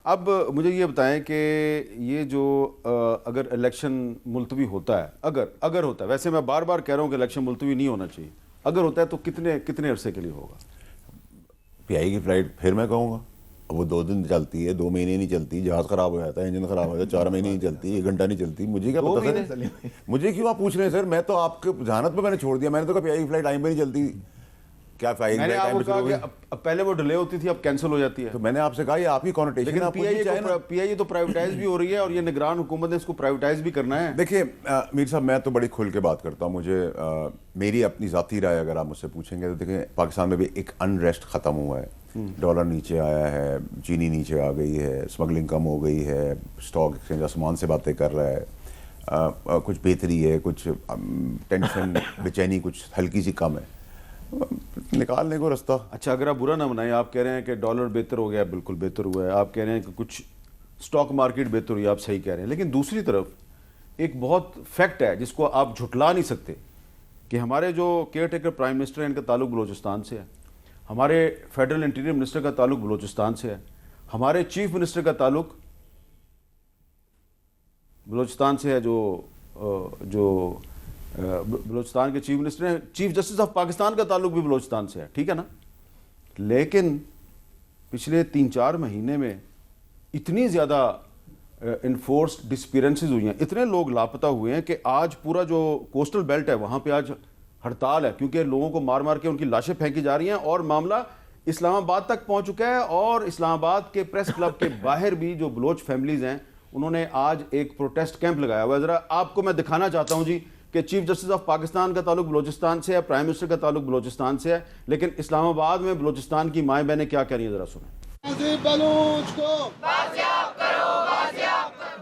اب مجھے یہ بتائیں کہ یہ جو اگر الیکشن ملتوی ہوتا ہے، اگر ہوتا ہے، ویسے میں بار بار کہہ رہا ہوں کہ الیکشن ملتوی نہیں ہونا چاہیے، اگر ہوتا ہے تو کتنے عرصے کے لیے ہوگا؟ پی آئی کی فلائٹ پھر میں کہوں گا وہ 2 دن چلتی ہے، 2 مہینے نہیں چلتی، جہاز خراب ہو جاتا ہے، انجن خراب ہو جاتا ہے، 4 مہینے نہیں چلتی، 1 گھنٹہ نہیں چلتی، مجھے کیا پتا سر؟ مجھے کیوں آپ پوچھ رہے ہیں سر؟ میں تو آپ کے ذہانت پہ میں نے چھوڑ دیا، میں نے تو کہا پی آئی کی فلائٹ آئیں پہ نہیں چلتی، کیا میں نے آپ کو کہا کہ اب پہلے وہ ڈیلے ہوتی تھی، اب کینسل ہو جاتی ہے. تو میں نے آپ سے کہا یہ آپ کی کانوٹیشن ہے. لیکن پی آئی اے تو پرائیویٹائز بھی ہو رہی ہے اور یہ نگران حکومت نے اس کو پرائیویٹائز بھی کرنا ہے. دیکھیے میر صاحب، میں تو بڑی کھل کے بات کرتا ہوں. مجھے میری اپنی ذاتی رائے اگر آپ مجھ سے پوچھیں گے تو دیکھیں پاکستان میں بھی ایک انریسٹ ختم ہوا ہے. ڈالر نیچے آیا ہے، چینی نیچے آ گئی ہے، اسمگلنگ کم ہو گئی ہے، اسٹاک ایکسچینج آسمان سے باتیں کر رہا ہے، کچھ بہتری ہے، کچھ ٹینشن بے چینی کچھ ہلکی سی کم ہے، نکالنے کو رستہ. اچھا، اگر آپ برا نہ بنائیں، آپ کہہ رہے ہیں کہ ڈالر بہتر ہو گیا، بالکل بہتر ہوا ہے، آپ کہہ رہے ہیں کہ کچھ سٹاک مارکیٹ بہتر ہوئی، آپ صحیح کہہ رہے ہیں، لیکن دوسری طرف ایک بہت فیکٹ ہے جس کو آپ جھٹلا نہیں سکتے کہ ہمارے جو کیئر ٹیکر پرائم منسٹر ہیں ان کا تعلق بلوچستان سے ہے، ہمارے فیڈرل انٹیریئر منسٹر کا تعلق بلوچستان سے ہے، ہمارے چیف منسٹر کا تعلق بلوچستان سے ہے، جو بلوچستان کے چیف منسٹر ہیں، چیف جسٹس آف پاکستان کا تعلق بھی بلوچستان سے ہے، ٹھیک ہے نا. لیکن پچھلے 3-4 مہینے میں اتنی زیادہ انفورسڈ ڈسپیرنسز ہوئی ہیں، اتنے لوگ لاپتہ ہوئے ہیں کہ آج پورا جو کوسٹل بیلٹ ہے وہاں پہ آج ہڑتال ہے، کیونکہ لوگوں کو مار مار کے ان کی لاشیں پھینکی جا رہی ہیں اور معاملہ اسلام آباد تک پہنچ چکا ہے. اور اسلام آباد کے پریس کلب کے باہر بھی جو بلوچ فیملیز ہیں انہوں نے آج ایک پروٹیسٹ کیمپ لگایا ہوا ہے. ذرا آپ کو میں دکھانا چاہتا ہوں جی کہ چیف جسٹس آف پاکستان کا تعلق بلوچستان سے ہے، پرائم منسٹر کا تعلق بلوچستان سے ہے، لیکن اسلام آباد میں بلوچستان کی مائیں بہنیں کیا کہہ رہی ہیں، ذرا سنیں.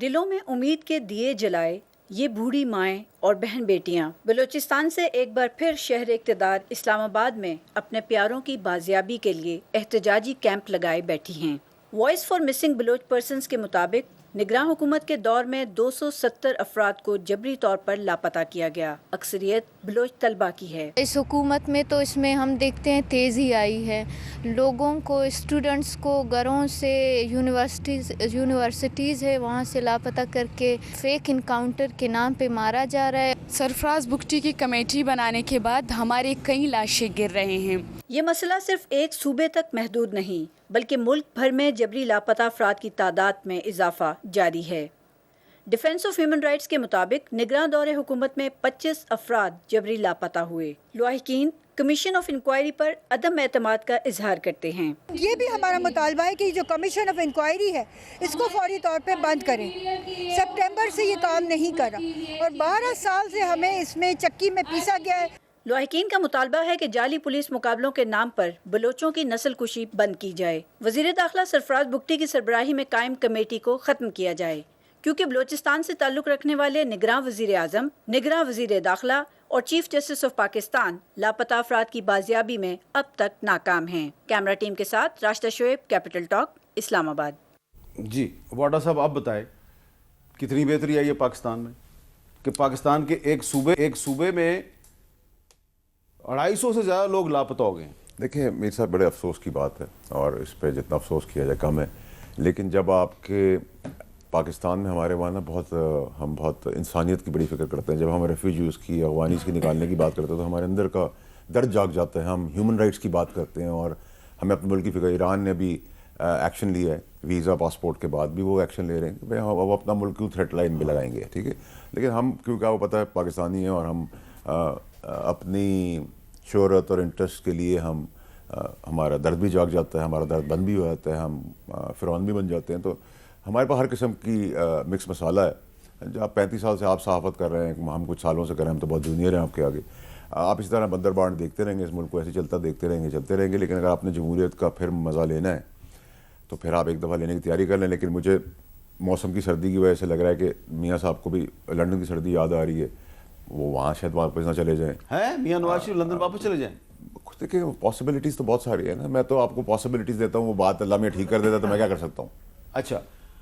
دلوں میں امید کے دیے جلائے یہ بوڑھی مائیں اور بہن بیٹیاں بلوچستان سے ایک بار پھر شہر اقتدار اسلام آباد میں اپنے پیاروں کی بازیابی کے لیے احتجاجی کیمپ لگائے بیٹھی ہیں. Voice for missing Baloch persons کے مطابق نگراں حکومت کے دور میں 270 افراد کو جبری طور پر لاپتہ کیا گیا. اکثریت بلوچ طلبہ کی ہے. اس حکومت میں تو اس میں ہم دیکھتے ہیں تیزی آئی ہے، لوگوں کو، اسٹوڈنٹس کو گھروں سے یونیورسٹیز ہے وہاں سے لاپتہ کر کے فیک انکاؤنٹر کے نام پہ مارا جا رہا ہے. سرفراز بگٹی کی کمیٹی بنانے کے بعد ہمارے کئی لاشیں گر رہے ہیں. یہ مسئلہ صرف ایک صوبے تک محدود نہیں بلکہ ملک بھر میں جبری لاپتہ افراد کی تعداد میں اضافہ جاری ہے. ڈیفنس آف ہیومن رائٹس کے مطابق نگراں دور حکومت میں 25 افراد جبری لاپتہ ہوئے. لواحقین کمیشن آف انکوائری پر عدم اعتماد کا اظہار کرتے ہیں. یہ بھی ہمارا مطالبہ ہے کہ جو کمیشن آف انکوائری ہے اس کو فوری طور پہ بند کریں. سپٹمبر سے یہ کام نہیں کر رہا اور 12 سال سے ہمیں اس میں چکی میں پیسا گیا ہے. لواحقین کا مطالبہ ہے کہ جعلی پولیس مقابلوں کے نام پر بلوچوں کی نسل کشی بند کی جائے. وزیر داخلہ سرفراز بگٹی کی سربراہی میں قائم کمیٹی کو ختم کیا جائے کیونکہ بلوچستان سے تعلق رکھنے والے نگراں وزیر اعظم، نگراں وزیر داخلہ اور چیف جسٹس آف پاکستان لاپتہ افراد کی بازیابی میں اب تک ناکام ہیں. کیمرہ ٹیم کے ساتھ راشدہ شعیب، کیپٹل ٹاک، اسلام آباد. جی واڈا صاحب، آپ بتائیں کتنی بہتری آئی ہے پاکستان میں کہ پاکستان کے ایک صوبے میں 250 سے زیادہ لوگ لاپتہ ہو گئے ہیں. دیکھیں میر صاحب، بڑے افسوس کی بات ہے اور اس پہ جتنا افسوس کیا جائے کم ہے. لیکن جب آپ کے پاکستان میں ہمارے وہاں ہم بہت انسانیت کی بڑی فکر کرتے ہیں. جب ہم ریفیوجیز کی، افغانیز کی نکالنے کی بات کرتے ہیں تو ہمارے اندر کا درد جاگ جاتا ہے. ہم ہیومن رائٹس کی بات کرتے ہیں اور ہمیں اپنے ملک کی فکر. ایران نے بھی ایکشن لیا ہے، ویزا پاسپورٹ کے بعد بھی وہ ایکشن لے رہے ہیں کہ بھائی وہ اپنا ملک کیوں تھریٹ لائن پہ لگائیں گے، ٹھیک ہے. لیکن ہم کیونکہ وہ پتہ ہے پاکستانی ہیں اور ہم اپنی شہرت اور انٹرسٹ کے لیے ہمارا درد بھی جاگ جاتا ہے، ہمارا درد بند بھی ہو جاتا ہے، ہم فرعون بھی بن جاتے ہیں. تو ہمارے پاس ہر قسم کی مکس مسالہ ہے. جو آپ 35 سال سے آپ صحافت کر رہے ہیں، ہم کچھ سالوں سے کر رہے ہیں، ہم تو بہت جونیئر ہیں آپ کے آگے. آپ اسی طرح بندر بانٹ دیکھتے رہیں گے، اس ملک کو ایسے چلتا دیکھتے رہیں گے. لیکن اگر آپ نے جمہوریت کا پھر مزہ لینا ہے تو پھر آپ ایک دفعہ لینے کی تیاری کر لیں. لیکن مجھے موسم کی سردی کی وجہ سے لگ رہا ہے کہ میاں صاحب کو بھی لنڈن کی سردی یاد آ رہی ہے، وہ وہاں شاید واپس نہ چلے جائیں. میاں نواز شریف لندن واپس چلے جائیں؟ دیکھیں پاسبلٹیز تو بہت ساری ہیں نا. میں تو آپ کو پاسبلٹیز دیتا ہوں، وہ بات اللہ میں ٹھیک کر دیتا تو میں کیا کر سکتا ہوں. اچھا